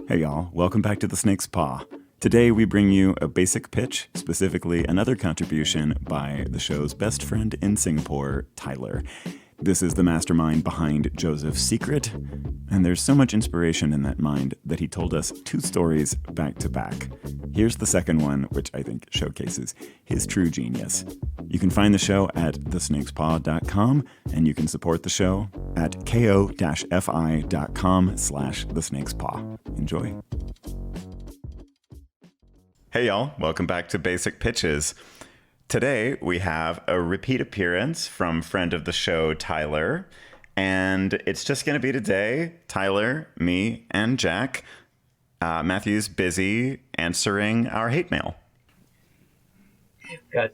Hey y'all, welcome back to The Snake's Paw. Today we bring you a basic pitch, specifically another contribution by the show's best friend in Singapore, Tyler. This is the mastermind behind Joseph's Secret, and there's so much inspiration in that mind that he told us 2 stories back to back. Here's the second one, which I think showcases his true genius. You can find the show at thesnakespaw.com, and you can support the show at ko-fi.com/thesnakespaw. Enjoy. Hey y'all, welcome back to Basic Pitches. Today we have a repeat appearance from friend of the show, Tyler, and it's just going to be today, Tyler, me, and Jack. Matthew's busy answering our hate mail. Got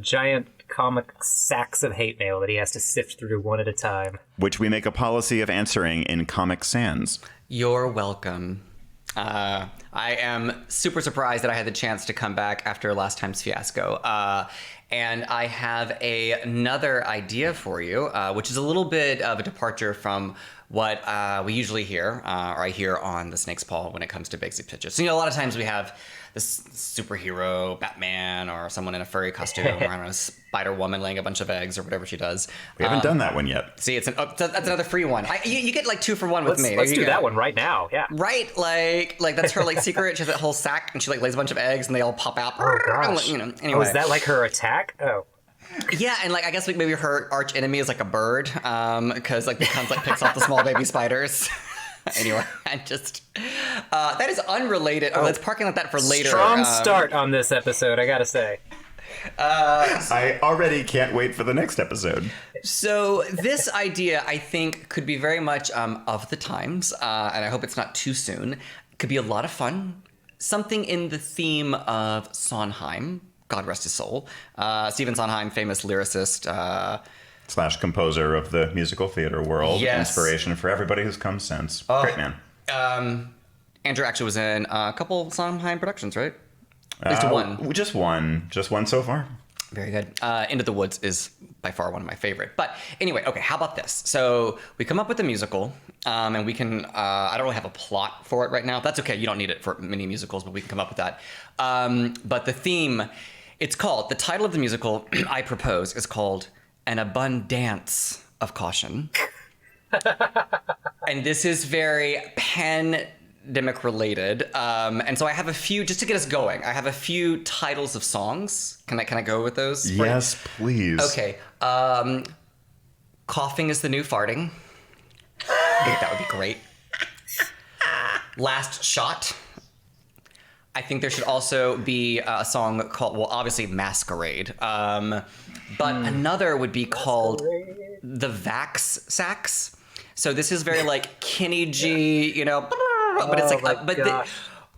giant comic sacks of hate mail that he has to sift through one at a time. Which we make a policy of answering in Comic Sans. You're welcome. I am super surprised that I had the chance to come back after last time's fiasco. And I have another idea for you, which is a little bit of a departure from what we usually hear, or I hear on The Snake's Paw when it comes to basic pitches. So, a lot of times we have this superhero, Batman, or someone in a furry costume, or I don't know, Spider Woman laying a bunch of eggs, or whatever she does. We haven't done that one yet. See, that's another free one. You get like 2 for 1 with me. Let's do that one right now. Yeah. Right, like that's her secret. She has that whole sack, and she lays a bunch of eggs, and they all pop out. Oh gosh. Anyway. Oh, is that like her attack? Oh. Yeah, and I guess maybe her arch enemy is like a bird, because the cunt picks off the small baby spiders. Anyway, that is unrelated. Let's park on that for later. Strong start on this episode, I gotta say. I already can't wait for the next episode. So this idea, I think, could be very much of the times, and I hope it's not too soon. It could be a lot of fun. Something in the theme of Sondheim, God rest his soul. Stephen Sondheim, famous lyricist. / composer of the musical theater world. Yes. Inspiration for everybody who's come since. Great man. Andrew actually was in a couple Sondheim productions, right? At least one. Just one. Just one so far. Very good. Into the Woods is by far one of my favorite. But anyway, okay, how about this? So we come up with a musical, and we can, I don't really have a plot for it right now. That's okay, you don't need it for many musicals, but we can come up with that. But the theme, the title of the musical I propose is called An AbunDANCE of Caution. And this is very pandemic related. And so I have a few, just to get us going, I have a few titles of songs. Can I go with those? Yes, please. Okay. Coughing is the new farting. I think that would be great. Last Shot. I think there should also be a song called, obviously Masquerade. But another would be called The Vax Sax. So this is very Kenny G, but it's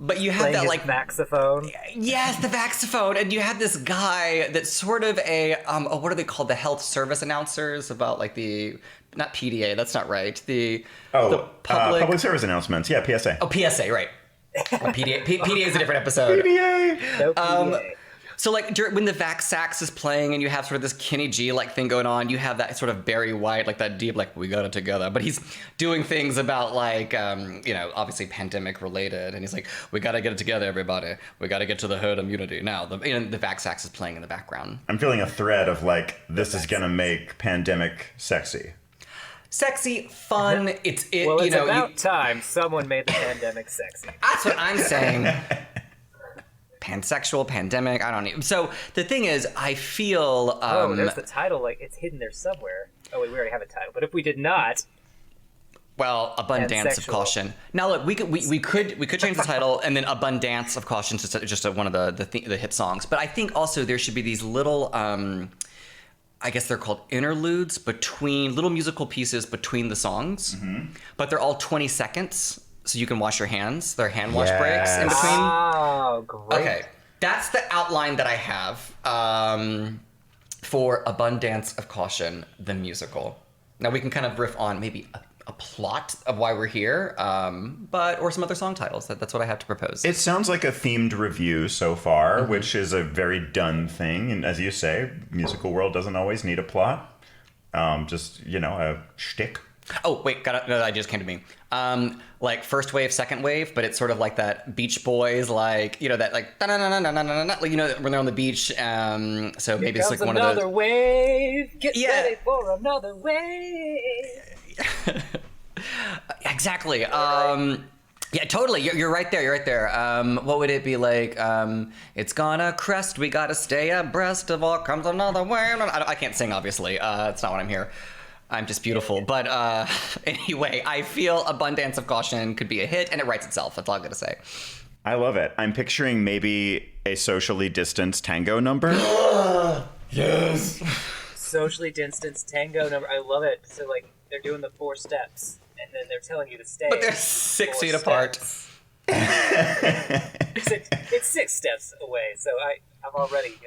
but you have playing that his saxophone. Yes, the saxophone, and you have this guy that's sort of a what are they called? The health service announcers about not PDA, that's not right. The public service announcements. Yeah, PSA. Oh, PSA, right. PDA is a different episode. PDA. No PDA. So when the Vax Sax is playing and you have sort of this Kenny G thing going on, you have that sort of Barry White, that deep, we got it together. But he's doing things about obviously pandemic related. And he's we got to get it together, everybody. We got to get to the herd immunity. Now, the Vax Sax is playing in the background. I'm feeling a thread of this is going to make pandemic sexy. Sexy, fun. It's about time someone made the pandemic sexy. That's what I'm saying. Pansexual, pandemic, I don't know. So the thing is, I feel... there's the title, it's hidden there somewhere. Oh, wait, we already have a title. But if we did not... Well, AbunDANCE of Caution. Now, look, we could change the title, and then AbunDANCE of Caution to just one of the hit songs. But I think also there should be these little... I guess they're called interludes little musical pieces between the songs, but they're all 20 seconds, so you can wash your hands. They're hand wash breaks in between. Oh, great. Okay, that's the outline that I have for AbunDANCE of Caution, the musical. Now we can kind of riff on maybe a plot of why we're here, or some other song titles. That's what I have to propose. It sounds like a themed review so far, which is a very done thing. And as you say, musical world doesn't always need a plot. Just, a shtick. Oh wait, no, that just came to me. Like first wave, second wave, but it's sort of like that Beach Boys, like that like like, when they're on the beach. So maybe it's like one of those. Another wave. Get ready for another wave. Exactly. Yeah, totally. You're right there. You're right there. What would it be like? It's gonna crest. We gotta stay abreast of all comes another wave. I can't sing, obviously. It's not what I'm here. I'm just beautiful. But anyway, I feel Abundance of Caution could be a hit, and it writes itself. That's all I'm going to say. I love it. I'm picturing maybe a socially distanced tango number. Yes. Socially distanced tango number. I love it. So, like, they're doing the 4 steps, and then they're telling you to stay. But they're 6 feet apart. It's 6 steps away, so I'm already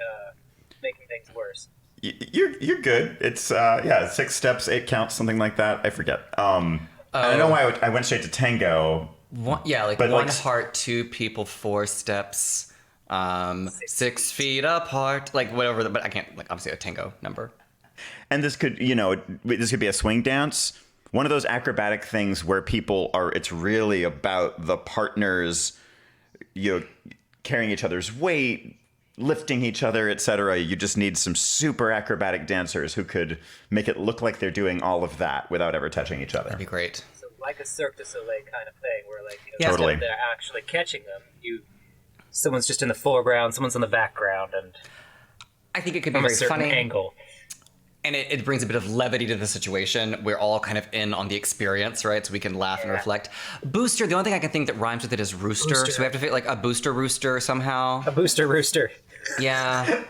making things worse. You're good. It's 6 steps, 8 counts, something like that. I forget. I don't know why I went straight to tango. Like one heart, 2 people, 4 steps, 6 feet apart, like whatever. But I can't like obviously a tango number. And this could be a swing dance. One of those acrobatic things where people are. It's really about the partners, carrying each other's weight, lifting each other, etc. You just need some super acrobatic dancers who could make it look like they're doing all of that without ever touching each other. That'd be great. So like a Cirque du Soleil kind of thing, where like totally. instead of they're actually catching them, someone's just in the foreground, someone's in the background, and I think it could be from a very certain funny angle. And it brings a bit of levity to the situation. We're all kind of in on the experience, right? So we can laugh and reflect. Booster, the only thing I can think that rhymes with it is rooster. So we have to fit like a booster rooster somehow. A booster rooster. Yeah.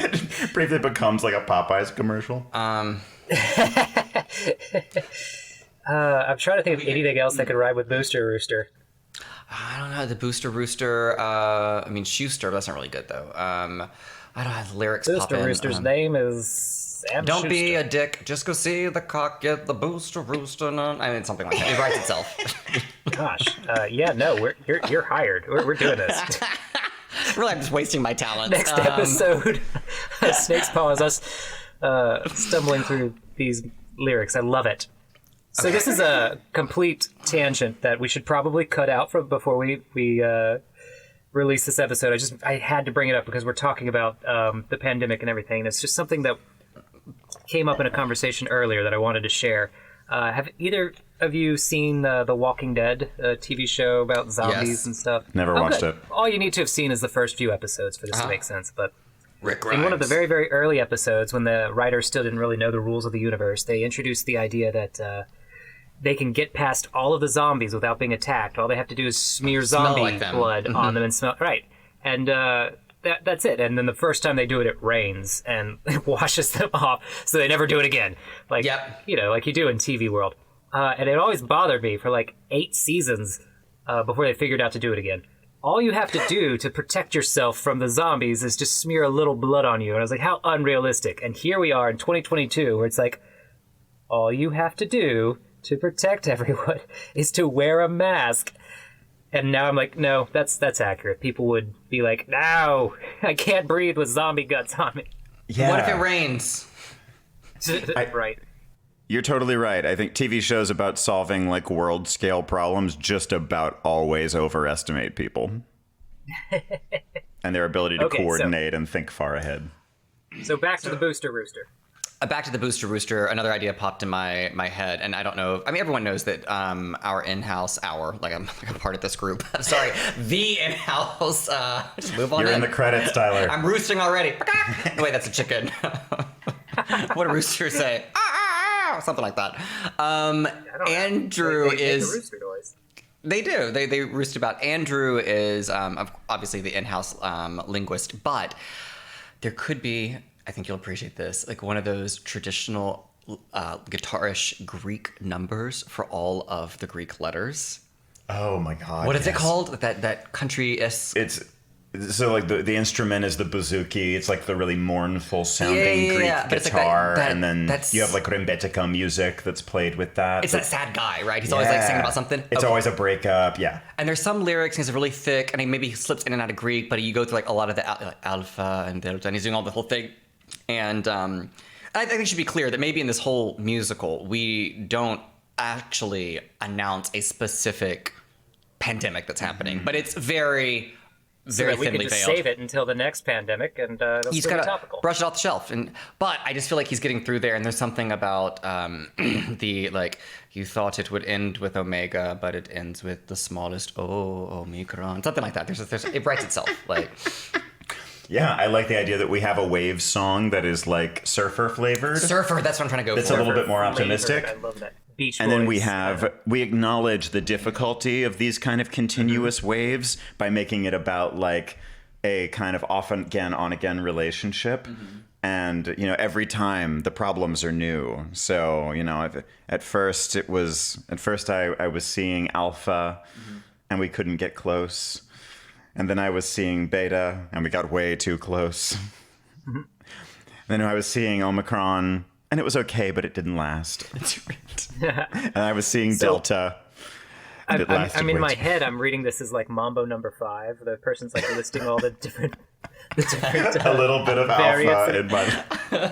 Briefly becomes like a Popeyes commercial. I'm trying to think of anything else that could rhyme with booster rooster. I don't know. The booster rooster. I mean, Schuster. That's not really good though. I don't have the lyrics. Booster pop in. rooster's name is Sam Don't Schuster. be a dick. Just go see the cock. Get the booster rooster. I mean, something like that. It writes itself. Gosh. You're hired. We're doing this. Really, I'm just wasting my talent. Next episode, Snake's Paw is us stumbling through these lyrics. I love it. So this is a complete tangent that we should probably cut out from before we release this episode. I had to bring it up because we're talking about the pandemic and everything. It's just something that came up in a conversation earlier that I wanted to share. Have either of you seen The Walking Dead, a TV show about zombies and stuff? Never watched it. All you need to have seen is the first few episodes for this to make sense. But Rick Grimes. in one of the very, very early episodes, when the writers still didn't really know the rules of the universe, they introduced the idea that they can get past all of the zombies without being attacked. All they have to do is smear zombie like them. blood on them and smell. Right. And that's it. And then the first time they do it, it rains and it washes them off. So they never do it again. Like, like you do in TV world. And it always bothered me for like 8 seasons before they figured out to do it again. All you have to do to protect yourself from the zombies is just smear a little blood on you. And I was like, how unrealistic. And here we are in 2022 where it's like, all you have to do to protect everyone is to wear a mask. And now I'm like, no, that's accurate. People would be like, no, I can't breathe with zombie guts on me. Yeah. What if it rains? Right. You're totally right. I think TV shows about solving like world scale problems just about always overestimate people and their ability to coordinate and think far ahead. So back to the booster rooster. Back to the booster rooster. Another idea popped in my head, and I don't know. I mean, everyone knows that our in-house, I'm a part of this group. Sorry, the in-house. Just move on. You're in the credits, Tyler. I'm roosting already. Wait, that's a chicken. What do roosters say? Something like that. Andrew is. The rooster noise. They do. They roost about. Andrew is obviously the in-house linguist, but there could be. I think you'll appreciate this. Like one of those traditional guitarish Greek numbers for all of the Greek letters. Oh my God! What is it called? That country-esque. It's so like the instrument is the bouzouki. It's like the really mournful sounding Greek guitar, like and then you have like rembetika music that's played with that. It's that sad guy, right? He's always like singing about something. It's always a breakup, yeah. And there's some lyrics. He's really thick, and he maybe slips in and out of Greek, but you go through like a lot of the alpha and delta, and he's doing all the whole thing. And I think it should be clear that maybe in this whole musical, we don't actually announce a specific pandemic that's happening, but it's very we thinly can just veiled. save it until the next pandemic, and it'll He's still be got to topical. brush it off the shelf, but I just feel like he's getting through there. And there's something about the like, you thought it would end with Omega, but it ends with the smallest Omicron, something like that. It writes itself. Like, Yeah, I like the idea that we have a Waves song that is like surfer flavored. Surfer, that's what I'm trying to go It's for. a little bit more optimistic. I love that. Beach And then Boys. we acknowledge the difficulty of these kind of continuous waves by making it about like a kind of off again, on again relationship. And, every time the problems are new. So, at first I was seeing Alpha and we couldn't get close. And then I was seeing Beta and we got way too close. Then I was seeing Omicron and it was okay, but it didn't last. And I was seeing Delta. And it lasted I'm in way my too- head. I'm reading this as like Mambo number 5. The person's like listing all the different a little bit of variants. Alpha in my...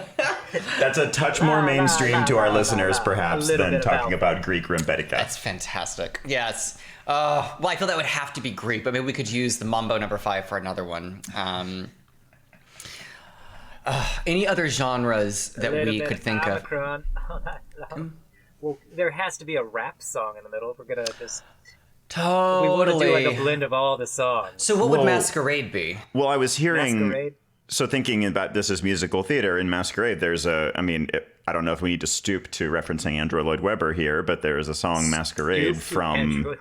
That's a touch more mainstream to our listeners, perhaps, little than bit of talking Alpha. about Greek Rembetica. That's fantastic. Yes. Well, I feel that would have to be Greek, but maybe we could use the Mambo number 5 for another one. Any other genres that we could think of? Well, there has to be a rap song in the middle if we're gonna just. Totally. We want to do like a blend of all the songs. So what would Well- Masquerade be? Well, I was hearing... Masquerade. So thinking about this as musical theater, in Masquerade, there's I don't know if we need to stoop to referencing Andrew Lloyd Webber here, but there is a song Masquerade from...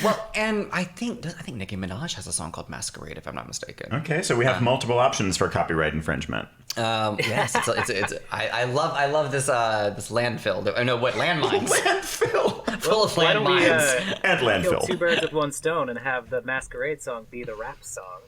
Well, and I think Nicki Minaj has a song called Masquerade, if I'm not mistaken. Okay, so we have multiple options for copyright infringement. Yes, I love this landfill. I know what landmines. Landfill! Full of Why don't we landmines. And kill landfill. 2 birds with 1 stone and have the Masquerade song be the rap song?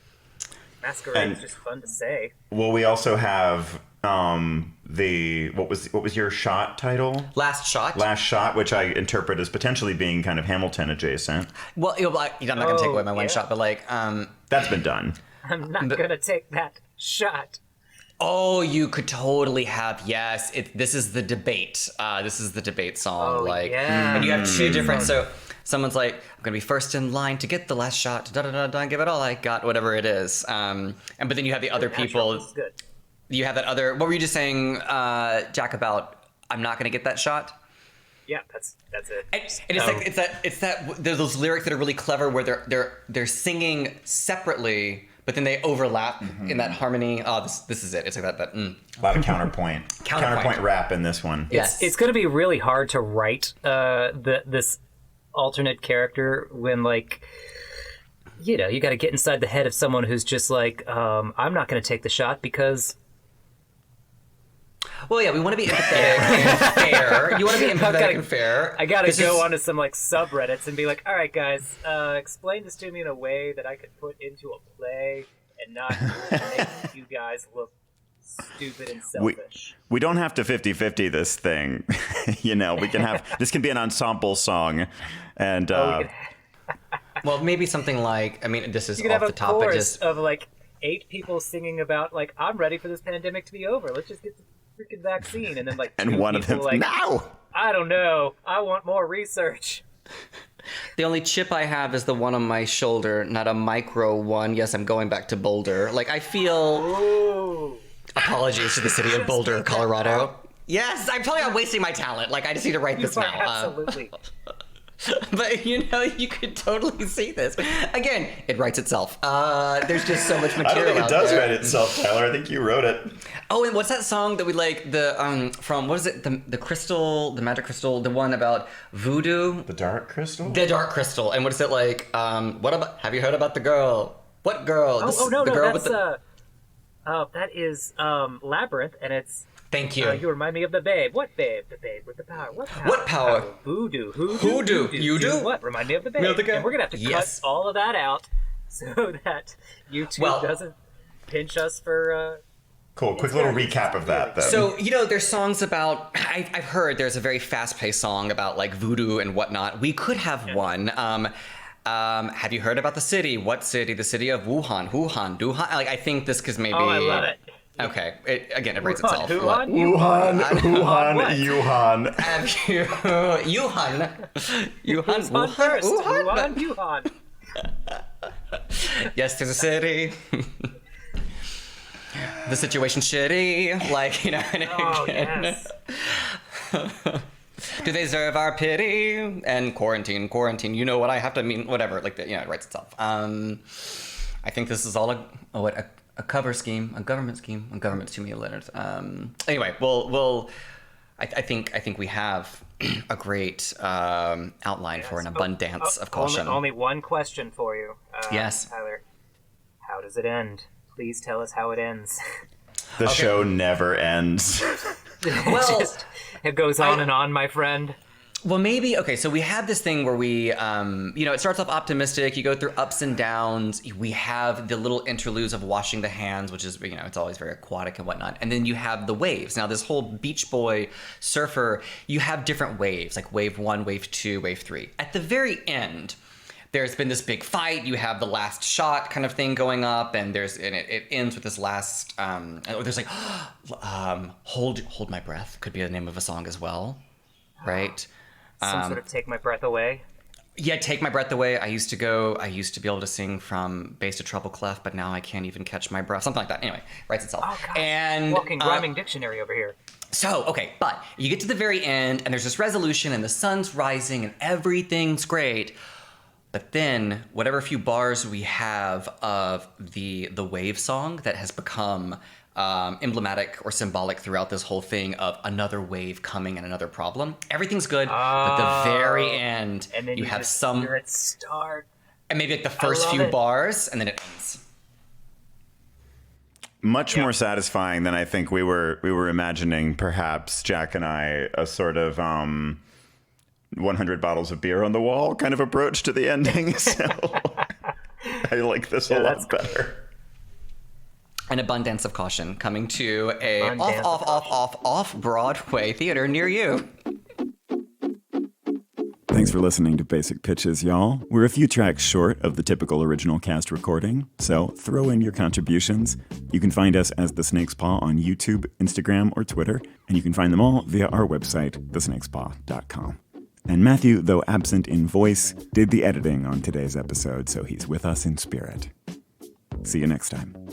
Masquerade is And- just fun to say. Well, we also have what was your shot title? Last Shot. Last Shot, which I interpret as potentially being kind of Hamilton adjacent. Well, I'm not going to take away my one yeah. shot, but like, That's been done. I'm not gonna take that shot. oh, you could totally have, yes, this is the debate. This is the debate song. Oh, like, yeah. and you have 2 different, so someone's like, I'm going to be first in line to get the last shot, give it all I got, whatever it is. But then you have the other people. This is good. You have that other, what were you just saying, Jack, about I'm not going to get that shot? Yeah, that's it. And it's that there's those lyrics that are really clever where they're singing separately, but then they overlap in that harmony. Oh, this is it. It's like that. A lot of counterpoint. Counterpoint rap in this one. Yes. It's going to be really hard to write this alternate character when, like, you got to get inside the head of someone who's just like, I'm not going to take the shot because... Well, yeah, we want to be empathetic and fair. You want to be empathetic and fair. I got to go onto some, like, subreddits and be like, all right, guys, explain this to me in a way that I could put into a play and not make you guys look stupid and selfish. We don't have to 50-50 this thing. We can have... This can be an ensemble song. And... Well, maybe something like, this is You could off have the a top, but chorus just... of, like, 8 people singing about, like, I'm ready for this pandemic to be over. Let's just get the freaking vaccine. And then, like, and 2 one of them... people, like, No! I don't know. I want more research. The only chip I have is the one on my shoulder, not a micro one. Yes, I'm going back to Boulder. Like, I feel... Ooh. Apologies to the city of Boulder, Colorado. Yes, I'm telling you I'm wasting my talent. Like, I just need to write this You now. are absolutely. But, you could totally see this. Again, it writes itself. There's just so much I material don't think it out does there. write itself, Tyler. I think you wrote it. Oh, and what's that song that we like? From, what is it? The crystal, the magic crystal, the one about voodoo? The Dark Crystal? The Dark Crystal. And what is it like? What about, have you heard about the girl? What girl? No, the girl that's, with the... that is, Labyrinth, and it's... Thank you. You remind me of the babe. What babe? The babe with the power. What power? What power? Voodoo. Hoodoo. You do? What? Remind me of the babe. Real the guy? And we're going to have to Yes. cut all of that out so that YouTube doesn't pinch us for... Cool. Quick little recap of that, though. So, there's songs about... I've heard there's a very fast-paced song about, like, voodoo and whatnot. We could have one. Have you heard about the city? What city? The city of Wuhan. Duhan. Like, I think this because maybe... Oh, I love it. Okay. It writes itself. Wuhan, Wuhan. Wuhan. Yes, there's a city. The situation's shitty. Like, you know. Yes. Do they deserve our pity? And quarantine. You know what I have to mean? Whatever. Like, it writes itself. I think this is all a cover scheme, a government scheme. A government's too many letters. Anyway, I think we have a great outline for an AbunDANCE of caution. Only one question for you. Yes. Tyler. How does it end? Please tell us how it ends. The show never ends. Well, it goes on and on, my friend. Well, maybe, so we have this thing where we, it starts off optimistic, you go through ups and downs, we have the little interludes of washing the hands, which is, it's always very aquatic and whatnot, and then you have the waves. Now, this whole Beach Boy surfer, you have different waves, like wave 1, wave 2, wave 3. At the very end, there's been this big fight, you have the last shot kind of thing going up, and it ends with this last, there's like, Hold My Breath, could be the name of a song as well, right? Some sort of Take My Breath Away. Yeah, Take My Breath Away. I used to be able to sing from bass to treble clef, but now I can't even catch my breath. Something like that. Anyway, writes itself. Oh, gosh. And walking rhyming dictionary over here. So, but you get to the very end, and there's this resolution, and the sun's rising, and everything's great. But then, whatever few bars we have of the wave song that has become emblematic or symbolic throughout this whole thing of another wave coming and another problem. Everything's good, but the very end, and then you have just some... hear it start. And maybe like the first few bars, and then it ends. Much more satisfying than I think we were imagining, perhaps, Jack and I, a sort of 100 bottles of beer on the wall kind of approach to the ending. So I like this a lot better. An AbunDANCE of caution coming to a off Broadway theater near you. Thanks for listening to Basic Pitches, y'all. We're a few tracks short of the typical original cast recording, so throw in your contributions. You can find us as The Snake's Paw on YouTube, Instagram, or Twitter, and you can find them all via our website, thesnakespaw.com. And Matthew, though absent in voice, did the editing on today's episode, so he's with us in spirit. See you next time.